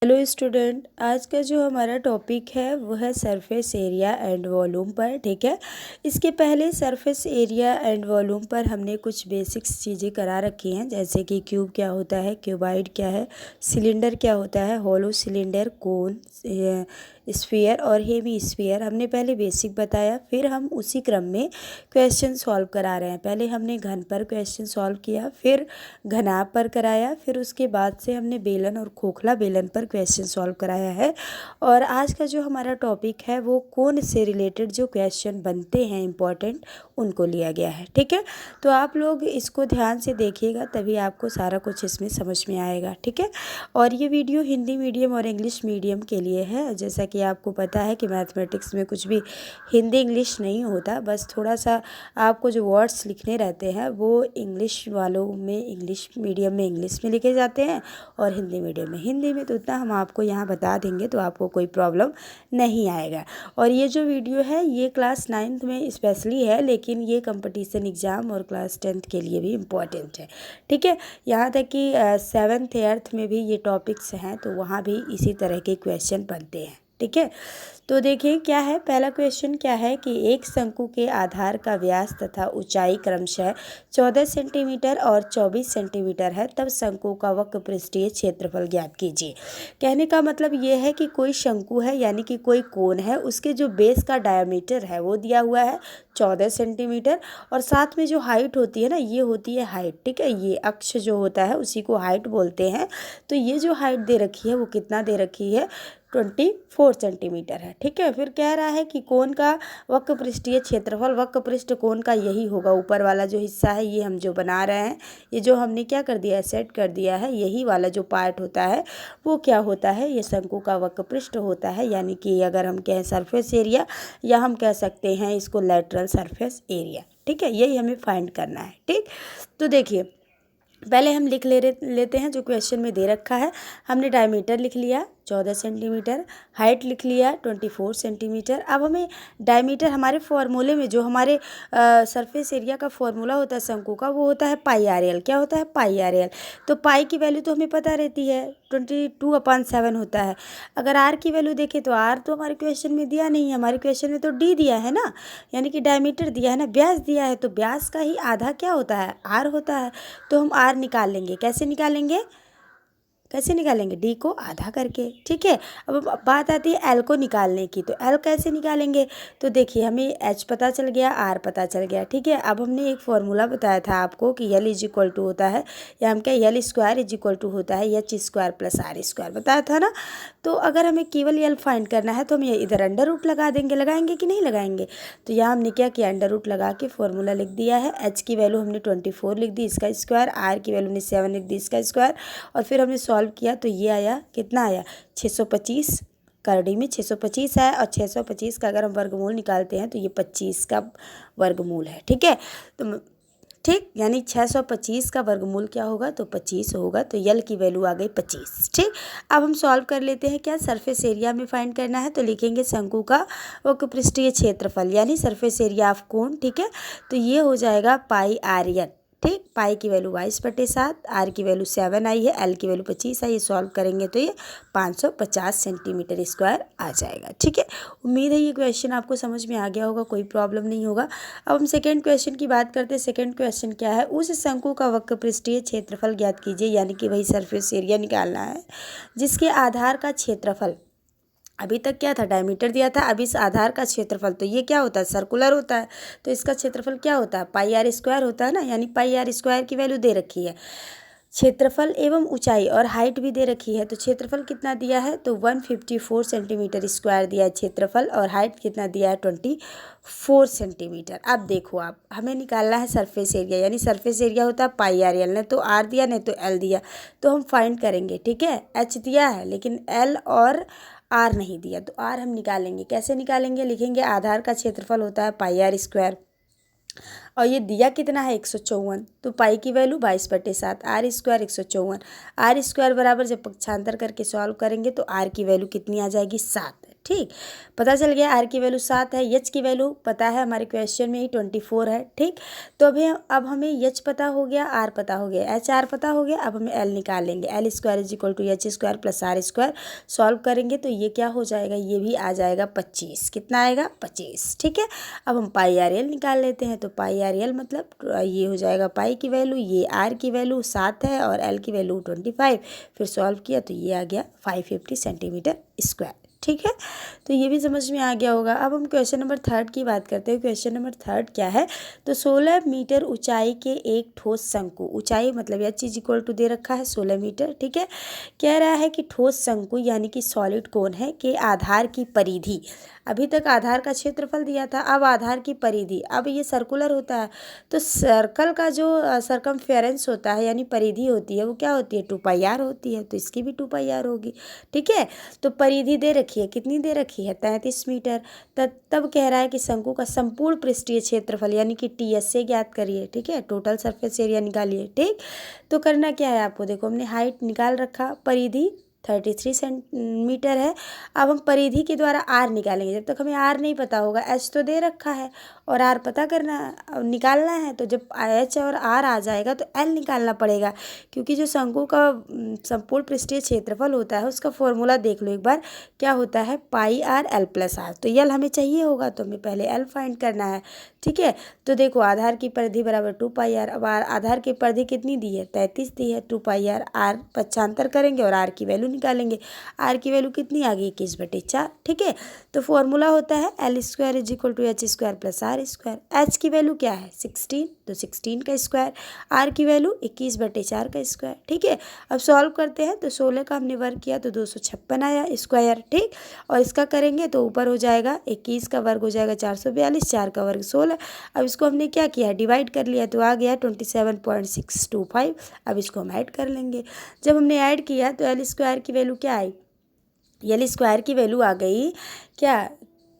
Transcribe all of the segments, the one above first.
Hello student, आज का जो हमारा टॉपिक है वो है सरफेस एरिया एंड वॉल्यूम पर। ठीक है, इसके पहले सरफेस एरिया एंड वॉल्यूम पर हमने कुछ बेसिक्स चीज़ें करा रखी हैं, जैसे कि क्यूब क्या होता है, क्यूबाइड क्या है, सिलेंडर क्या होता है, हॉलो सिलेंडर, कोन, स्फीयर और हेमी स्फीयर हमने पहले बेसिक बताया। फिर हम उसी क्रम में क्वेश्चन सॉल्व करा रहे हैं। पहले हमने घन पर क्वेश्चन सॉल्व किया, फिर घनाभ पर कराया, फिर उसके बाद से हमने बेलन और खोखला बेलन पर क्वेश्चन सॉल्व कराया है। और आज का जो हमारा टॉपिक है वो कोण से रिलेटेड जो क्वेश्चन बनते हैं इम्पॉर्टेंट, उनको लिया गया है। ठीक है, तो आप लोग इसको ध्यान से देखिएगा, तभी आपको सारा कुछ इसमें समझ में आएगा। ठीक है, और ये वीडियो हिंदी मीडियम और इंग्लिश मीडियम के लिए है। जैसा कि आपको पता है कि मैथमेटिक्स में कुछ भी हिंदी इंग्लिश नहीं होता, बस थोड़ा सा आपको जो वर्ड्स लिखने रहते हैं वो इंग्लिश वालों में इंग्लिश मीडियम में इंग्लिश में लिखे जाते हैं और हिंदी मीडियम में हिंदी में। तो उतना हम आपको यहाँ बता देंगे, तो आपको कोई प्रॉब्लम नहीं आएगा। और ये जो वीडियो है ये क्लास 9th में स्पेशली है, लेकिन ये कंपटीशन एग्ज़ाम और क्लास 10th के लिए भी इम्पॉर्टेंट है। ठीक है, यहाँ तक कि 7th 8th में भी ये टॉपिक्स हैं, तो वहाँ भी इसी तरह के क्वेश्चन बनते हैं। ठीक है, तो देखिए क्या है, पहला क्वेश्चन क्या है कि एक शंकु के आधार का व्यास तथा ऊंचाई क्रमशः 14 सेंटीमीटर और 24 सेंटीमीटर है, तब शंकु का वक्र पृष्ठीय क्षेत्रफल ज्ञात कीजिए। कहने का मतलब ये है कि कोई शंकु है, यानी कि कोई कोण है, उसके जो बेस का डायमीटर है वो दिया हुआ है 14 सेंटीमीटर, और साथ में जो हाइट होती है ना, ये होती है हाइट। ठीक है, ये अक्ष जो होता है उसी को हाइट बोलते हैं। तो ये जो हाइट दे रखी है वो कितना दे रखी है, 24 सेंटीमीटर है। ठीक है, फिर कह रहा है कि कोण का वक्र पृष्ठीय क्षेत्रफल, वक्र पृष्ठ कोण का यही होगा, ऊपर वाला जो हिस्सा है ये हम जो बना रहे हैं, ये जो हमने क्या कर दिया है, सेट कर दिया है, यही वाला जो पार्ट होता है वो क्या होता है, ये शंकु का वक्र पृष्ठ होता है। यानी कि अगर हम कहें सरफेस एरिया, या हम कह सकते हैं इसको लेटरल सरफेस एरिया। ठीक है, यही हमें फाइंड करना है। ठीक, तो देखिए पहले हम लेते हैं जो क्वेश्चन में दे रखा है। हमने डायमीटर लिख लिया 14 सेंटीमीटर, हाइट लिख लिया 24 सेंटीमीटर। अब हमें डायमीटर, हमारे फॉर्मूले में जो हमारे सरफेस एरिया का फॉर्मूला होता है शंकु का, वो होता है पाई आर एल। क्या होता है, पाई आर एल। तो पाई की वैल्यू तो हमें पता रहती है 22/7 होता है। अगर आर की वैल्यू देखें तो आर तो हमारे क्वेश्चन में दिया नहीं है, हमारे क्वेश्चन में तो डी दिया है ना, यानी कि डायमीटर दिया है ना, व्यास दिया है, तो व्यास का ही आधा क्या होता है, आर होता है। तो हम आर निकाल लेंगे। कैसे निकालेंगे, कैसे निकालेंगे, डी को आधा करके। ठीक है, अब बात आती है एल को निकालने की। तो एल कैसे निकालेंगे, तो देखिए हमें एच पता चल गया, आर पता चल गया। ठीक है, अब हमने एक फॉर्मूला बताया था आपको कि एल इज इक्वल टू होता है, या हम क्या, l square is equal to होता है h square plus r square, बताया था ना। तो अगर हमें केवल एल फाइंड करना है तो हम ये इधर अंडर रूट लगा देंगे, लगाएंगे कि नहीं लगाएंगे। तो यहाँ हमने क्या किया, अंडर रूट लगा के फॉर्मूला लिख दिया है। एच की वैल्यू हमने 24 लिख दी, इसका स्क्वायर, आर की वैल्यू हमने 7 लिख दी, इसका स्क्वायर, और फिर हमने सॉल्व किया तो ये आया, कितना आया, 625। करड़ी में 625 आया, और 625 का अगर हम वर्गमूल निकालते हैं तो ये 25 का वर्गमूल है। ठीक है, तो ठीक, यानी 625 का वर्गमूल क्या होगा, तो 25 होगा। तो यल की वैल्यू आ गई 25। ठीक, अब हम सॉल्व कर लेते हैं। क्या, सरफेस एरिया में फाइंड करना है, तो लिखेंगे शंकु का वक्र पृष्ठीय क्षेत्रफल, यानी सरफेस एरिया ऑफ कोन। ठीक है, तो ये हो जाएगा पाई आर एल। ठीक, पाई की वैल्यू 22/7, आर की वैल्यू 7 आई है, एल की वैल्यू 25 आई है। सॉल्व करेंगे तो ये 550 सेंटीमीटर स्क्वायर आ जाएगा। ठीक है, उम्मीद है ये क्वेश्चन आपको समझ में आ गया होगा, कोई प्रॉब्लम नहीं होगा। अब हम सेकेंड क्वेश्चन की बात करते हैं। सेकेंड क्वेश्चन क्या है, उस शंकु का वक्र पृष्ठीय क्षेत्रफल ज्ञात कीजिए, यानी कि वही सरफेस एरिया निकालना है, जिसके आधार का क्षेत्रफल, अभी तक क्या था, डायमीटर दिया था, अब इस आधार का क्षेत्रफल, तो ये क्या होता है, सर्कुलर होता है, तो इसका क्षेत्रफल क्या होता है, पाई आर स्क्वायर होता है ना, यानी पाई आर स्क्वायर की वैल्यू दे रखी है। क्षेत्रफल एवं ऊंचाई और हाइट भी दे रखी है। तो क्षेत्रफल कितना दिया है, तो 154 सेंटीमीटर स्क्वायर दिया है क्षेत्रफल, और हाइट कितना दिया है, 24 सेंटीमीटर। अब देखो, आप हमें निकालना है सरफेस एरिया, यानी सरफेस एरिया होता है पाई आर एल, ने तो आर दिया नहीं तो एल दिया, तो हम फाइंड करेंगे। ठीक है, एच दिया है लेकिन एल और आर नहीं दिया, तो आर हम निकालेंगे। कैसे निकालेंगे, लिखेंगे आधार का क्षेत्रफल होता है पाई आर स्क्वायर, और ये दिया कितना है, 154। तो पाई की value 22/7, r square 154, r square बराबर जब पक्षांतर करके सॉल्व करेंगे तो आर की वैल्यू कितनी आ जाएगी, 7। ठीक, पता चल गया आर की वैल्यू 7 है। एच की वैल्यू पता है, हमारे क्वेश्चन में ही 24 है। ठीक, तो अब हमें एच पता हो गया, आर पता हो गया, एच आर पता हो गया। अब हमें एल निकाल लेंगे। L square is equal to h square plus r square. Solve करेंगे तो ये क्या हो जाएगा, ये भी आ जाएगा 25। कितना आएगा, 25। ठीक है, अब हम पाई आर एल निकाल लेते हैं। तो पाई आर एल मतलब ये हो जाएगा पाई की वैल्यू, ये आर की वैल्यू 7 है और एल की वैल्यू 25। फिर सॉल्व किया तो ये आ गया 550 सेंटीमीटर स्क्वायर। ठीक है, तो ये भी समझ में आ गया होगा। अब हम क्वेश्चन नंबर 3 की बात करते हैं। क्वेश्चन नंबर 3 क्या है, तो 16 मीटर ऊंचाई के एक ठोस शंकु, ऊंचाई मतलब एच इज इक्वल टू दे रखा है 16 मीटर। ठीक है, कह रहा है कि ठोस शंकु यानी कि सॉलिड कोन है के आधार की परिधि, अभी तक आधार का क्षेत्रफल दिया था, अब आधार की परिधि। अब ये सर्कुलर होता है तो सर्कल का जो सरकमफेरेंस होता है यानी परिधि होती है वो क्या होती है, 2πr होती है। तो इसकी भी 2πr होगी। ठीक है, तो परिधि दे रखी है, कितनी दे रखी है, 33 मीटर। तब कह रहा है कि शंकु का संपूर्ण पृष्ठीय क्षेत्रफल यानी कि टीएस से ज्ञात करिए। ठीक है, टोटल सरफेस एरिया निकालिए। ठीक, तो करना क्या है आपको, देखो हमने हाइट निकाल रखा, परिधि 33 सेंटीमीटर है। अब हम परिधि के द्वारा आर निकालेंगे। जब तक हमें आर नहीं पता होगा, एच तो दे रखा है और आर पता करना निकालना है। तो जब एच और आर आ जाएगा तो एल निकालना पड़ेगा, क्योंकि जो शंकु का संपूर्ण पृष्ठीय क्षेत्रफल होता है उसका फॉर्मूला देख लो एक बार, क्या होता है, पाई आर एल प्लस आर। तो एल हमें चाहिए होगा तो हमें पहले एल फाइंड करना है। ठीक है, तो देखो आधार की परिधि बराबर 2πr। अब आधार की परिधि कितनी दी है, 33 दी है। 2πr, आर पक्षांतर करेंगे और आर की वैल्यू निकालेंगे। आर की वैल्यू कितनी आ गई, 21/4। ठीक है, तो फॉर्मूला होता है l square is equal to h square plus r square. H की वैल्यू क्या है, 16, तो 16 का स्क्वायर। आर की वैल्यू 21/4 का स्क्वायर। ठीक है, अब सॉल्व करते हैं तो 16 का हमने वर्ग किया तो 256 आया स्क्वायर। ठीक, और इसका करेंगे तो ऊपर हो जाएगा 21 का वर्ग हो जाएगा 442, 4 का वर्ग 16। अब इसको हमने क्या किया, डिवाइड कर लिया तो आ गया 27.625। अब इसको हम ऐड कर लेंगे। जब हमने ऐड किया तो एल स्क्वायर की वैल्यू क्या आई, एल स्क्वायर की वैल्यू आ गई क्या,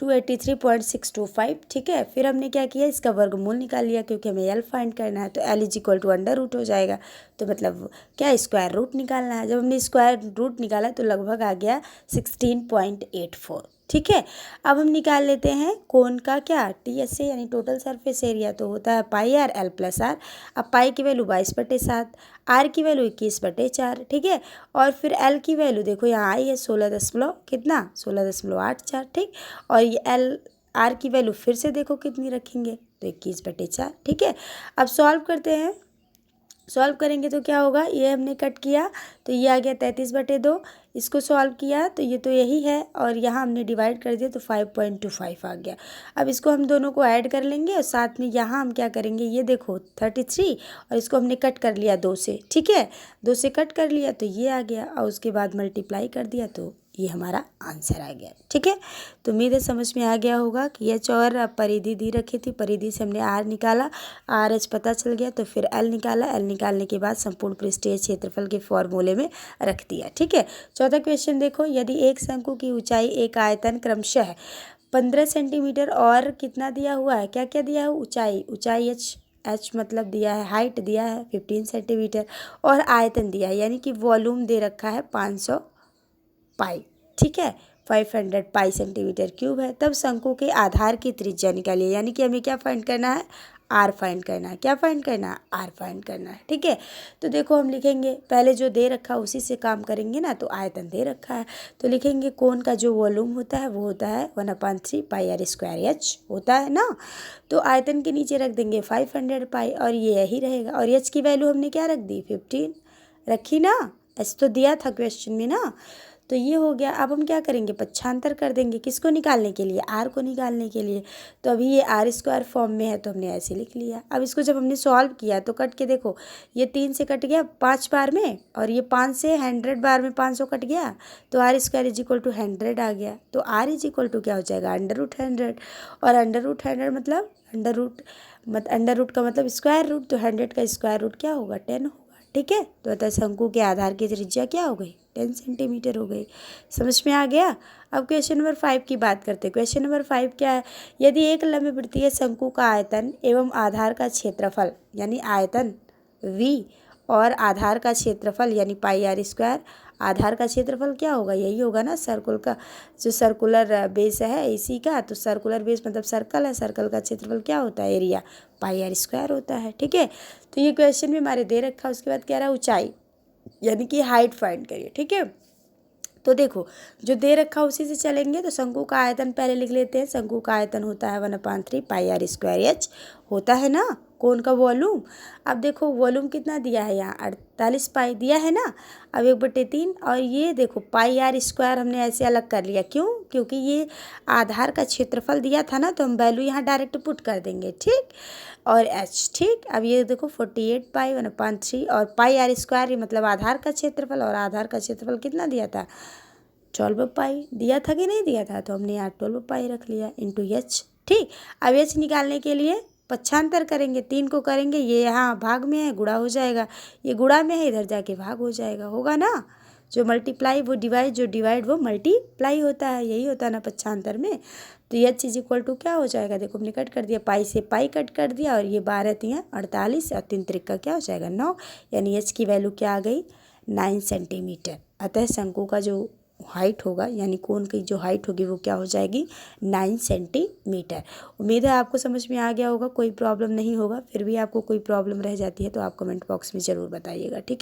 283.625। ठीक है, फिर हमने क्या किया, इसका वर्गमूल निकाल लिया क्योंकि हमें एल फाइंड करना है। तो l is equal to under root हो जाएगा, तो मतलब क्या, स्क्वायर रूट निकालना है। जब हमने स्क्वायर रूट निकाला तो लगभग आ गया 16.84। ठीक है, अब हम निकाल लेते हैं कोन का क्या, टीएस से यानी टोटल सरफेस एरिया। तो होता है पाई आर एल प्लस आर। अब पाई की वैल्यू 22/7, आर की वैल्यू 21/4। ठीक है, और फिर एल की वैल्यू देखो यहाँ आई है 16 दशमलव कितना, 16.84। ठीक, और ये एल आर की वैल्यू फिर से देखो कितनी रखेंगे, तो 21/4। ठीक है, अब सॉल्व करते हैं। सॉल्व करेंगे तो क्या होगा, ये हमने कट किया तो ये आ गया 33/2। इसको सॉल्व किया तो ये तो यही है और यहाँ हमने डिवाइड कर दिया तो 5.25 आ गया। अब इसको हम दोनों को ऐड कर लेंगे और साथ में यहाँ हम क्या करेंगे, ये देखो 33 और इसको हमने कट कर लिया 2 से। ठीक है, 2 से कट कर लिया तो ये आ गया और उसके बाद मल्टीप्लाई कर दिया तो ये हमारा आंसर आ गया। ठीक है, तो उम्मीद है समझ में आ गया होगा कि एच और परिधि दी रखी थी, परिधि से हमने आर निकाला, आर एच पता चल गया तो फिर एल निकाला, एल निकालने के बाद संपूर्ण पृष्ठीय क्षेत्रफल के फॉर्मूले में रख दिया। ठीक है, चौथा क्वेश्चन देखो, यदि एक शंकु की ऊंचाई एक आयतन क्रमशः 15 सेंटीमीटर और कितना दिया हुआ है, क्या क्या दिया है, ऊंचाई एच मतलब दिया है, हाइट दिया है 15 सेंटीमीटर और आयतन दिया है यानी कि वॉल्यूम दे रखा है 500 पाई। ठीक है, 500 पाई सेंटीमीटर क्यूब है। तब शंकु के आधार की त्रिज्या निकालिए, यानी कि हमें क्या फाइंड करना है, आर फाइंड करना है। क्या फाइंड करना है, आर फाइंड करना है। ठीक है, तो देखो हम लिखेंगे, पहले जो दे रखा है उसी से काम करेंगे ना। तो आयतन दे रखा है तो लिखेंगे कोन का जो वॉल्यूम होता है वो होता है 1/3 पाई आर स्क्वायर एच होता है ना। तो आयतन के नीचे रख देंगे 500 पाई और ये यही रहेगा। और एच की वैल्यू हमने क्या रख दी, 15 रखी ना, एच तो दिया था क्वेश्चन में ना। तो ये हो गया। अब हम क्या करेंगे, पक्षांतर कर देंगे, किसको निकालने के लिए, आर को निकालने के लिए। तो अभी ये आर स्क्वायर फॉर्म में है तो हमने ऐसे लिख लिया। अब इसको जब हमने सॉल्व किया तो कट के देखो, ये 3 से कट गया 5 बार में और ये 5 से 100 बार में 500 कट गया तो r square is equal to 100 आ गया। तो आर इज इक्वल टू क्या हो जाएगा, √100। और √100 मतलब अंडर रूट का मतलब स्क्वायर रूट, तो 100 का स्क्वायर रूट क्या होगा, 10 होगा। ठीक है, तो अतः शंकु के आधार की त्रिज्या क्या हो गई, 10 सेंटीमीटर हो गई। समझ में आ गया। अब क्वेश्चन नंबर 5 की बात करते हैं। क्वेश्चन नंबर 5 क्या है, यदि एक लंबवृत्तीय शंकु का आयतन एवं आधार का क्षेत्रफल यानी आयतन v और आधार का क्षेत्रफल यानी पाई आर स्क्वायर आधार का क्षेत्रफल क्या होगा, यही होगा ना, सर्कुल का जो सर्कुलर बेस है इसी का, तो सर्कुलर बेस मतलब सर्कल है, सर्कल का क्षेत्रफल क्या होता है, एरिया, पाई आर स्क्वायर होता है। ठीक है, तो ये क्वेश्चन भी हमारे दे रखा है। उसके बाद कह रहा है ऊंचाई यानी कि हाइट फाइंड करिए। ठीक है, तो देखो जो दे रखा उसी से चलेंगे। तो शंकु का आयतन पहले लिख लेते हैं। शंकु का आयतन होता है 1/3 पाई आर स्क्वायर एच होता है ना। कौन का वॉल्यूम, अब देखो वॉल्यूम कितना दिया है, यहाँ 48 पाई दिया है ना। अब 1/3 और ये देखो पाई आर स्क्वायर हमने ऐसे अलग कर लिया, क्यों, क्योंकि ये आधार का क्षेत्रफल दिया था ना, तो हम वैल्यू यहाँ डायरेक्ट पुट कर देंगे। ठीक, और एच, ठीक। अब ये देखो 48 पाई 1/3 और पाई आर स्क्वायर, ये मतलब आधार का क्षेत्रफल, और आधार का क्षेत्रफल कितना दिया था, 12 पाई दिया था कि नहीं दिया था, तो हमने यहाँ 12 पाई रख लिया इंटू एच। ठीक, अब एच निकालने के लिए पक्षांतर करेंगे, 3 को करेंगे, ये यहाँ भाग में है गुणा हो जाएगा, ये गुणा में है इधर जाके भाग हो जाएगा, होगा ना। जो मल्टीप्लाई वो डिवाइड, जो डिवाइड वो मल्टीप्लाई होता है, यही होता है ना पक्षांतर में। तो एच इज इक्वल टू क्या हो जाएगा, देखो हमने कट कर दिया, पाई से पाई कट कर दिया, और ये 12 3 48 और 3 त्रिक का क्या हो जाएगा 9, यानी एच की वैल्यू क्या आ गई 9 सेंटीमीटर। अतः शंकु का जो हाइट होगा यानी कोन की जो हाइट होगी वो क्या हो जाएगी 9 सेंटीमीटर। उम्मीद है आपको समझ में आ गया होगा, कोई प्रॉब्लम नहीं होगा। फिर भी आपको कोई प्रॉब्लम रह जाती है तो आप कमेंट बॉक्स में ज़रूर बताइएगा। ठीक है।